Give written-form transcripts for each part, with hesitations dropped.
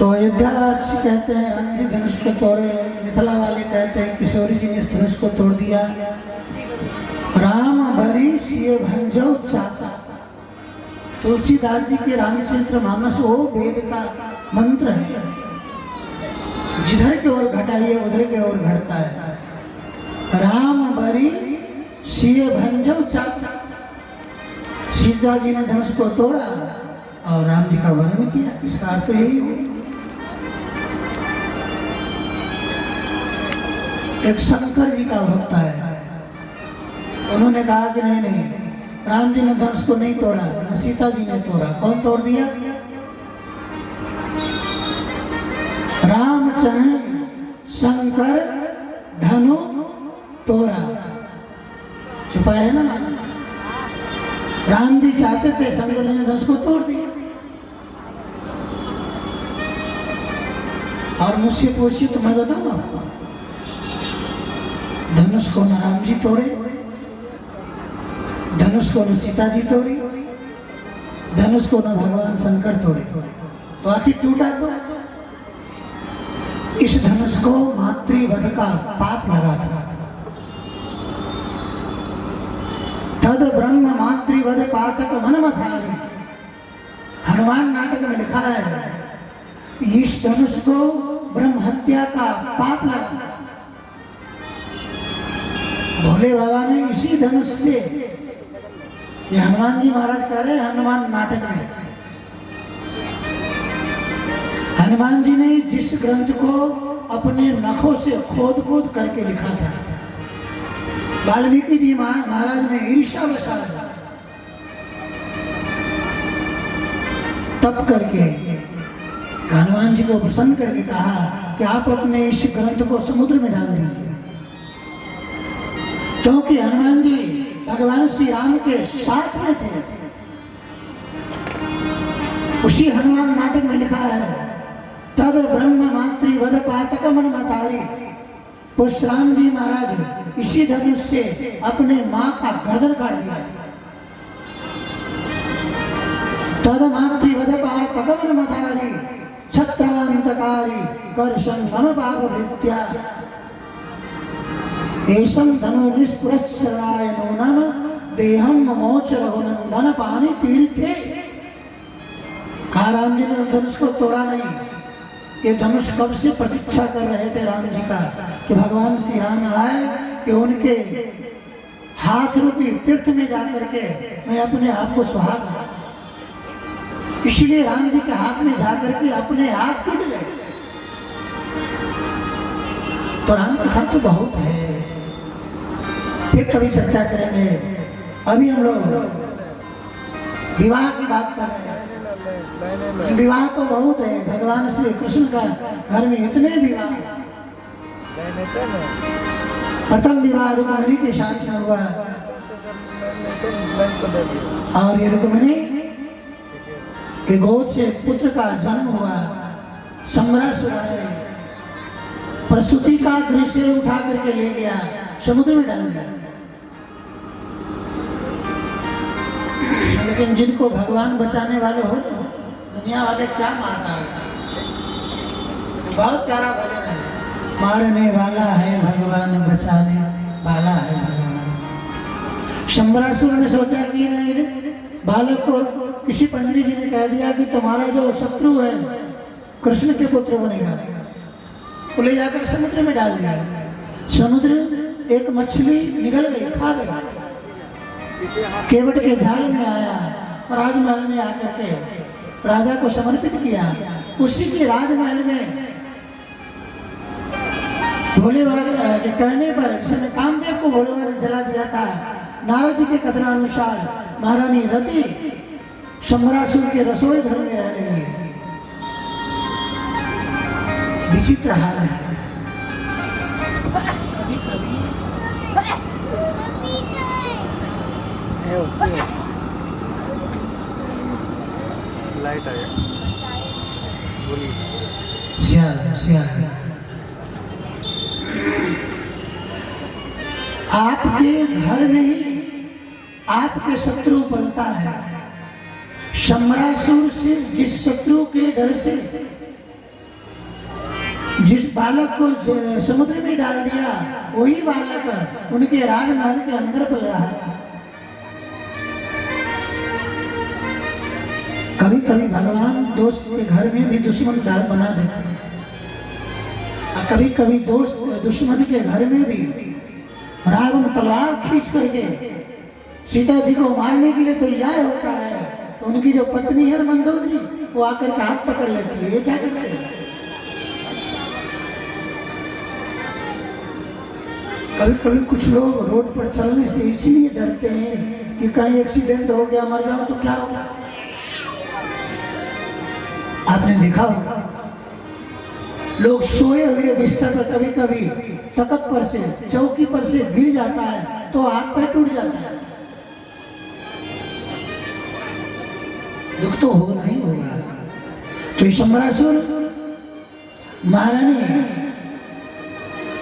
तो अयोध्या से कहते हैं राम जी धनुष को तोड़े, मिथिला वाले कहते हैं किशोरी जी ने धनुष को तोड़ दिया। राम भरी सिय भंजो चाका। तुलसीदास जी के रामचरितमानस वो वेद का मंत्र है, जिधर की ओर घटाइए उधर की ओर घटता है। राम भरी सिय भंजो चाका। सीता जी ने धनुष को तोड़ा और राम जी का वर्णन किया, इसका अर्थ तो यही हो। एक शंकर जी का भक्त है, उन्होंने कहा कि नहीं नहीं, राम जी ने धनुष को नहीं तोड़ा, न सीता जी ने तोड़ा। कौन तोड़ दिया? राम चाहे शंकर धनु तोड़ा। छुपाया है ना मानस। राम जी चाहते थे, शंकर जी ने धनुष को तोड़ दिया। और मुझसे पूछिए तो मैं बताऊं आपको, धनुष को न राम जी तोड़े, धनुष को न सीता जी तोड़ी, धनुष को न भगवान शंकर तोड़े, तो आखिर टूटा तो इस धनुष को मातृवध का पाप लगा था। तद ब्रह्म मातृवध पातक मनमथारी। हनुमान नाटक में लिखा है, इस धनुष को ब्रह्म हत्या का पाप लगा। भोले बाबा ने इसी धनुष से, ये हनुमान जी महाराज कह रहे हैं हनुमान नाटक में, हनुमान जी ने जिस ग्रंथ को अपने नखों से खोद खोद करके लिखा था, वाल्मीकि जी महाराज ने ईर्ष्या वशात तप करके हनुमान जी को प्रसन्न करके कहा कि आप अपने इस ग्रंथ को समुद्र में डाल दीजिए। क्योंकि हनुमान जी भगवान श्री राम के साथ में थे। उसी हनुमान नाटक में लिखा है, तद ब्रह्म मातृवध पातक मनमथारी। परशुराम जी महाराज इसी धनुष से अपने मां का गर्दन काट दिया। तद मातृवध पातक मनमथारी छत्रांतकारी कर्षण मम पाप विद्या। एषं धनु निष्पुरच्छराय नूनम देहम मोच रघुनंदन पानी तीर्थे। कहा राम जी ने धनुष को तोड़ा नहीं। ये धनुष कब से प्रतीक्षा कर रहे थे राम जी का कि भगवान श्री राम आए कि उनके हाथ रूपी तीर्थ में जाकर के मैं अपने आप को सुहागा। इसलिए राम जी के हाथ में जाकर के अपने आप टूट गए। तो राम कथा तो बहुत है, फिर कभी चर्चा करेंगे। अभी हम लोग विवाह की बात कर रहे हैं। विवाह तो बहुत है, भगवान श्री कृष्ण का घर में इतने विवाह। प्रथम विवाह रुक्मिणी के साथ में हुआ और ये रुक्मिणी के गोद से पुत्र का जन्म हुआ। सम्रासुर आए, प्रसूति का गृह से उठा करके ले गया, समुद्र में डाल दिया। लेकिन जिनको भगवान बचाने वाले हो, दुनिया वाले क्या मारना है। बहुत प्यारा भजन है, मारने वाला है भगवान, बचाने वाला है भगवान। शंबरासुर ने सोचा कि नहीं, बालक को किसी पंडित जी ने कह दिया कि तुम्हारा जो शत्रु है कृष्ण के पुत्र बनेगा, तो ले जाकर समुद्र में डाल दिया। समुद्र एक मछली निगल गई, खा गई। केवट के झाल में आया, राजमहल में आकर के राजा को समर्पित किया। उसी के राजमहल में भोले बाबा के कहने पर, जिसने कामदेव को भोले बाबा ने जला दिया था, नारद जी के कथनानुसार महारानी रति शंबरासुर के रसोई घर में रह रही है। विचित्र हाल है। लाइट आ गया। आपके घर में ही आपके शत्रु पलता है। शंबरासुर से जिस शत्रु के डर से जिस बालक को समुद्र में डाल दिया वही बालक उनके राजमहल के अंदर पल रहा है। कभी कभी भगवान दोस्त के घर में भी दुश्मन डाल बना देते हैं, और कभी कभी दोस्त दुश्मन के घर में भी रावण तलवार खींच करके सीता जी को मारने के लिए तैयार होता है, तो उनकी जो पत्नी है मंदोदरी वो आकर के हाथ पकड़ लेती है। ये क्या करते हैं? कभी कभी कुछ लोग रोड पर चलने से इसलिए डरते हैं कि कहीं एक्सीडेंट हो गया, मर जाओ तो क्या होगा। आपने देखा होगा लोग सोए हुए बिस्तर पर कभी कभी तख्त पर से चौकी पर से गिर जाता है तो हाथ पैर टूट जाता है। दुख तो होना ही होगा। तो इस शंबरासुर महारानी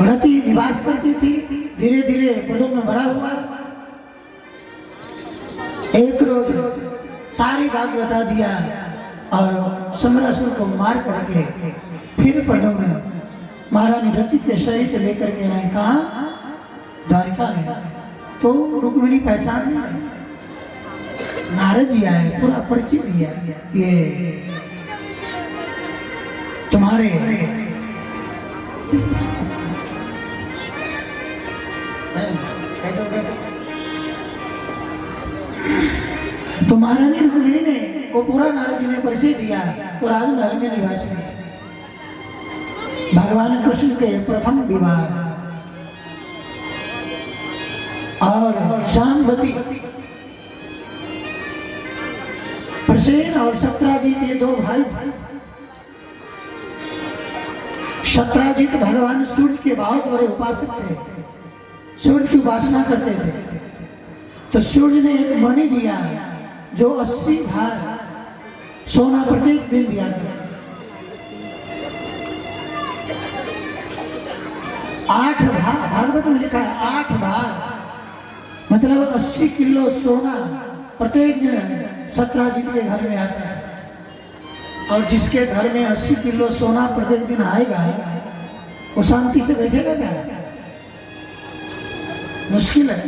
रति निवास करती थी, धीरे धीरे प्रलोभ में बड़ा हुआ। एक रोज सारी बात बता दिया और शंबरासुर को मार करके फिर प्रद्युम्न महारानी रति के सहित लेकर के आए। कहा? द्वारिका में। तो रुक्मिणी पहचान नहीं रही। नारद जी आए, पूरा परिचय दिया, ये तुम्हारे तो महारानी रुक्मिणी ने को पूरा नारद जी ने परिचय दिया। तो राजमहल में निवासी भगवान कृष्ण के प्रथम विवाह और शांबती प्रसेन और सत्राजित ये दो भाई थे। सत्राजित भगवान सूर्य के बहुत बड़े उपासक थे, सूर्य की उपासना करते थे। तो सूर्य ने एक मणि दिया जो 80 भार सोना प्रत्येक दिन दिया करते। 8 भार, भागवत में लिखा है 8 भार मतलब 80 किलो सोना प्रत्येक दिन सत्राजित के घर में आता था। और जिसके घर में 80 किलो सोना प्रत्येक दिन आएगा वो शांति से बैठेगा क्या? मुश्किल है।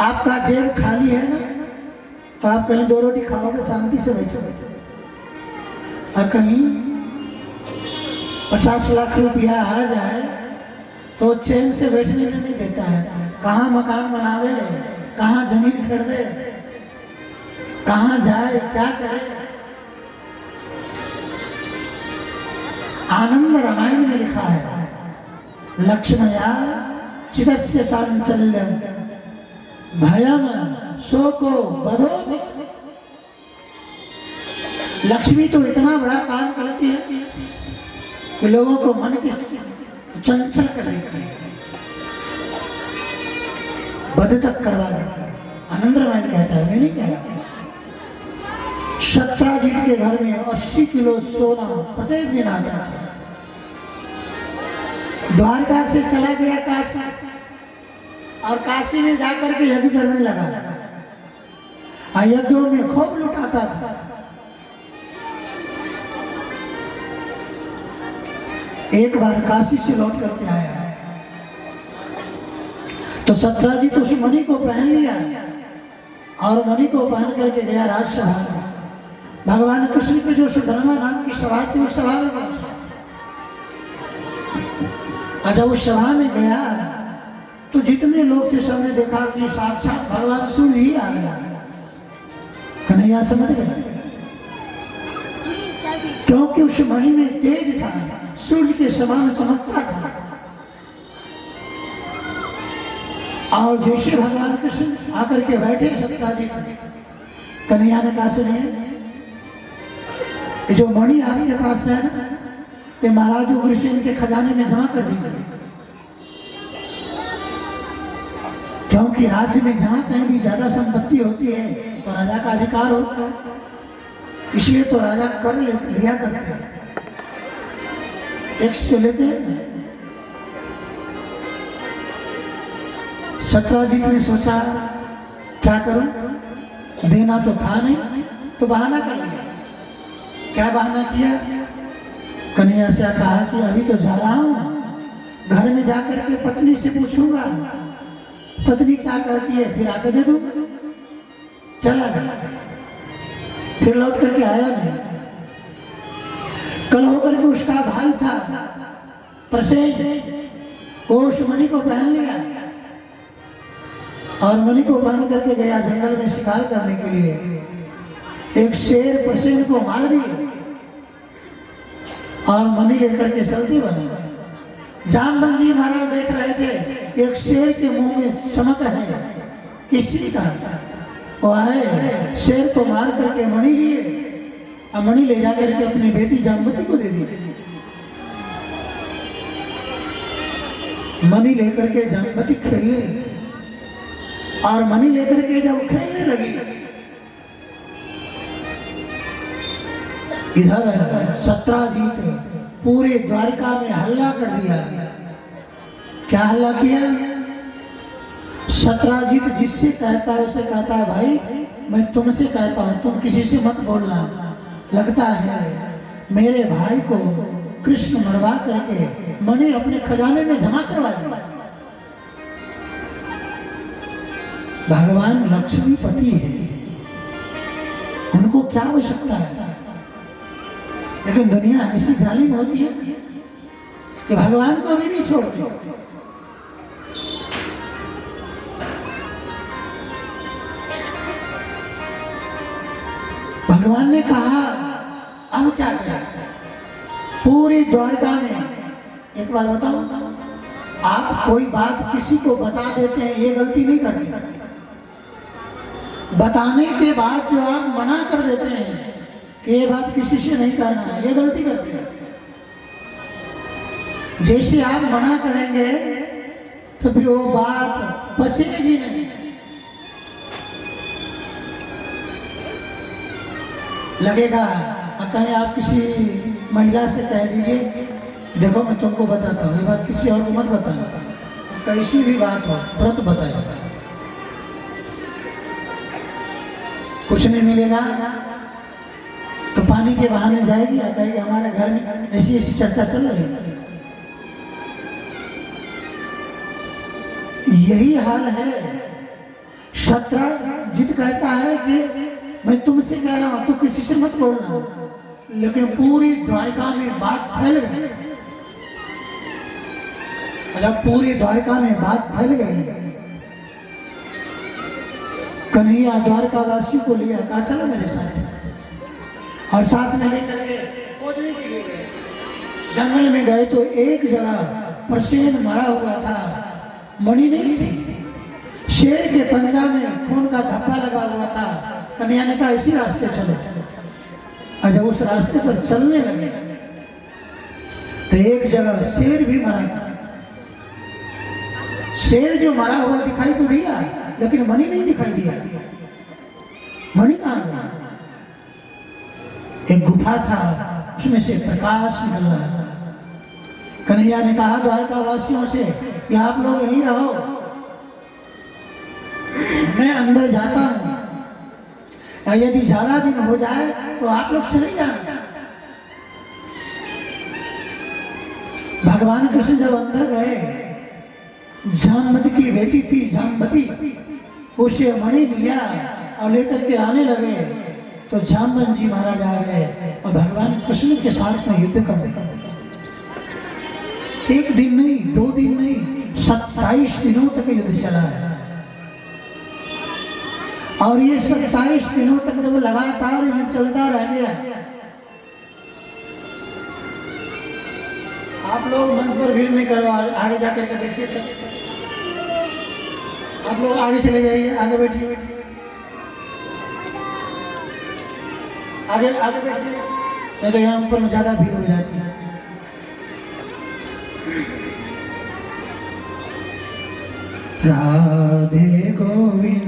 आपका जेब खाली है ना, तो आप कहीं 2 रोटी खाओगे, शांति से बैठोगे। और कहीं 50 लाख रुपया आ जाए तो चैन से बैठने में नहीं देता है। कहाँ मकान बनावे, कहाँ जमीन खरीदे, कहाँ जाए, क्या करे। आनंद रामायण में लिखा है, लक्ष्मया चिदस्य चांचल्यम भयम शोको बधो। लक्ष्मी तो इतना बड़ा काम करती है कि लोगों को मन की चंचल कर देती है, बध तक करवा देती है। आनंद रामायण कहता है, मैं नहीं कह रहा। सत्राजित के घर में 80 किलो सोना प्रत्येक दिन आता था। द्वारका से चला गया काशी और काशी में जाकर के यज्ञ करने लगा। यज्ञों में खूब लुटाता था। एक बार काशी से लौट करके आया तो सत्राजित उस मणि को पहन लिया और मणि को पहन करके गया राजसभा में। भगवान कृष्ण की जो सुधर्मा नाम की सभा थी उस सभा में पहुंचा। अच्छा, उस सभा में गया तो जितने लोग थे सबने देखा कि साक्षात भगवान सूर्य ही आ गया। कन्हैया समझ गया, क्योंकि उस मणि में तेज था, सूर्य के समान चमकता था। और जैसे भगवान कृष्ण आकर के बैठे सत्राजित, कन्हैया ने कहा, सुनिए, ये जो मणि आपके पास है ना, ये महाराज उग्रसेन के खजाने में जमा कर दीजिए, क्योंकि राज्य में जहां कहीं भी ज्यादा संपत्ति होती है तो राजा का अधिकार होता है, इसलिए तो राजा कर लिया करते हैं, टैक्स तो लेते हैं। सत्राजित ने सोचा क्या करूं, देना तो था नहीं, तो बहाना कर लिया। क्या बहाना किया? कन्हैया से कहा कि अभी तो जा रहा हूं, घर में जाकर के पत्नी से पूछूंगा, पत्नी क्या कहती है फिर आके दे दूंगा। चला गया, फिर लौट करके आया नहीं। कल होकर के उसका भाई था प्रसेन, वो उस मणि को पहन लिया और मणि को पहन करके गया जंगल में शिकार करने के लिए। एक शेर प्रसेन को मार दिया और मणि लेकर के चलते बने। जामवंत जी महाराज देख रहे थे एक शेर के मुंह में चमक है, किसी का वो आए, शेर को मार करके मणि लिए और मणि ले जाकर के अपनी बेटी जामवती को दे दी। मणि लेकर के जामवती खेलने लगी और मणि लेकर के जब खेलने लगी, इधर सत्राजीत पूरे द्वारका में हल्ला कर दिया। क्या हल्ला किया? सत्राजीत जिससे कहता है उसे कहता है भाई मैं तुमसे कहता हूं तुम किसी से मत बोलना। लगता है मेरे भाई को कृष्ण मरवा करके मणि अपने खजाने में जमा करवा दिया। भगवान लक्ष्मीपति है, उनको क्या आवश्यकता है, लेकिन दुनिया ऐसी जालिम होती है कि भगवान को भी नहीं छोड़ती। भगवान ने कहा अब क्या करें? पूरी द्वारका में एक बात बताओ, आप कोई बात किसी को बता देते हैं, ये गलती नहीं करते। बताने के बाद जो आप मना कर देते हैं कि ये बात किसी से नहीं कहना है, ये गलती करते हैं। जैसे आप मना करेंगे तो फिर वो बात बचेगी नहीं। लगेगा कहीं आप किसी महिला से कह दीजिए देखो मैं तुमको बताता हूँ, ये बात किसी और को मत बताना, कैसी भी बात हो तुरंत बताएगा, कुछ नहीं मिलेगा तो पानी के बहाने जाएगी या कहेगी हमारे घर में ऐसी ऐसी चर्चा चल रही है। यही हाल है। सत्राजीत कहता है कि मैं तुमसे कह रहा हूं तो किसी से मत बोलना, लेकिन पूरी द्वारका में बात फैल गई। जब पूरी द्वारका में बात फैल गई, कन्हैया द्वारका वासियों को लिया, कहा चलो मेरे साथ, और साथ में लेकर के खोजने के लिए गए। जंगल में गए तो एक जगह प्रसेन मरा हुआ था, मणि नहीं थी, शेर के पंजा में खून का धब्बा लगा हुआ था। कन्हैया ने कहा इसी रास्ते चलो, और जब उस रास्ते पर चलने लगे तो एक जगह शेर भी मरा था। शेर जो मरा हुआ दिखाई तो दिया, लेकिन मणि नहीं दिखाई दिया। मणि कहां गया? एक गुफा था, उसमें से प्रकाश निकल रहा था। कन्हैया ने कहा द्वारका वासियों से कि आप लोग यहीं रहो, मैं अंदर जाता हूं, यदि ज्यादा दिन हो जाए तो आप लोग चले जाना। भगवान कृष्ण जब अंदर गए, जामवती की बेटी थी जामवती, उसे मणि लिया और लेकर के आने लगे तो जामवंत जी महाराज आ गए और भगवान कृष्ण के साथ में युद्ध कर रहे। एक दिन नहीं, 2 दिन नहीं, 27 दिनों तक युद्ध चला है। और ये 27 दिनों तक जब लगातार युद्ध चलता रह गया, आप लोग मंच पर भीड़ नहीं करो, आगे जाकर के बैठिए सब, आप लोग आगे चले जाइए, आगे बैठिए, आगे आगे बैठिए, नहीं तो यहाँ ऊपर में ज्यादा भीड़ हो जाती है। राधे गोविंद।